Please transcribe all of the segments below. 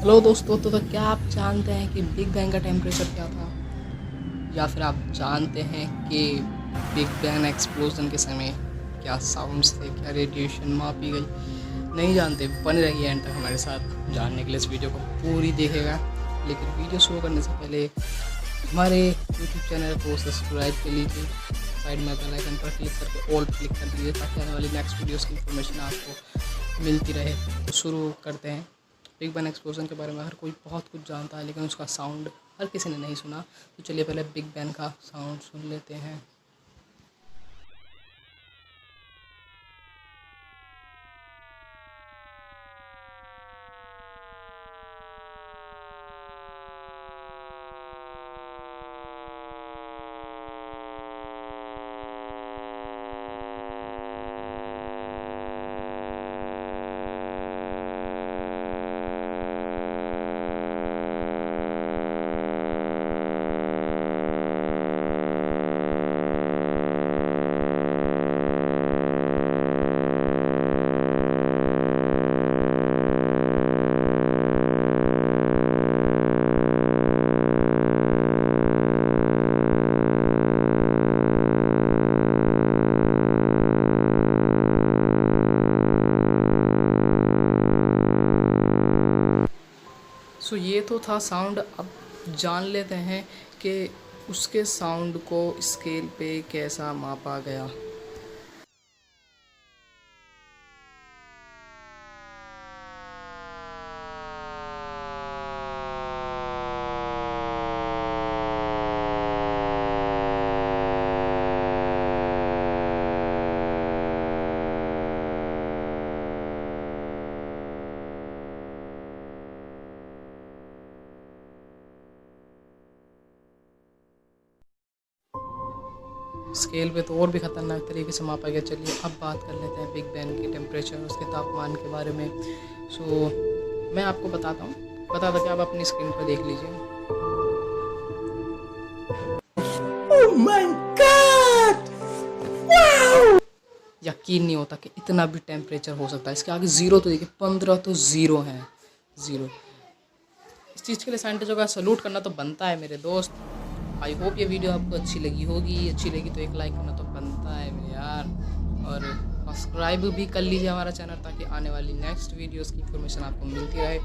Hello दोस्तों, तो क्या आप जानते हैं कि बिग बैंग का टेम्परेचर क्या था, या फिर आप जानते हैं कि बिग बैंग एक्सप्लोजन के समय क्या साउंड्स थे, क्या रेडिएशन मापी गई? नहीं जानते? बने रहिए एंड तक हमारे साथ जानने के लिए। इस वीडियो को पूरी देखेगा, लेकिन वीडियो शुरू करने से पहले हमारे यूट्यूब चैनल को सब्सक्राइब कर लीजिए, साइड में बेल आइकन पर क्लिक करके ऑल क्लिक कर दीजिए ताकि आने वाली नेक्स्ट वीडियोस की इन्फॉर्मेशन आपको मिलती रहे। तो शुरू करते हैं। बिग बैंग एक्सप्लोजन के बारे में हर कोई बहुत कुछ जानता है, लेकिन उसका साउंड हर किसी ने नहीं सुना। तो चलिए पहले बिग बैंग का साउंड सुन लेते हैं। सो ये तो था साउंड। अब जान लेते हैं कि उसके साउंड को स्केल पे कैसा मापा गया। स्केल पे तो और भी ख़तरनाक तरीके से मापा गया। चलिए अब बात कर लेते हैं बिग बैंग के टेम्परेचर, उसके तापमान के बारे में। सो मैं आपको बताता हूँ कि आप अपनी स्क्रीन पर देख लीजिए। Oh my God! वाओ! यकीन नहीं होता कि इतना भी टेम्परेचर हो सकता है। इसके आगे ज़ीरो तो देखिए, 15 तो ज़ीरो है, ज़ीरो। इस चीज़ के लिए साइंटिस्टों का सैल्यूट करना तो बनता है मेरे दोस्त। आई होप ये वीडियो आपको अच्छी लगी होगी। अच्छी लगी तो एक लाइक करना तो बनता है मेरे यार, और सब्सक्राइब भी कर लीजिए हमारा चैनल ताकि आने वाली नेक्स्ट वीडियोस की इन्फॉर्मेशन आपको मिलती रहे।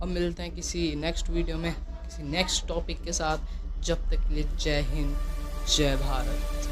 अब मिलते हैं किसी नेक्स्ट वीडियो में किसी नेक्स्ट टॉपिक के साथ। जब तक के लिए जय हिंद, जय भारत।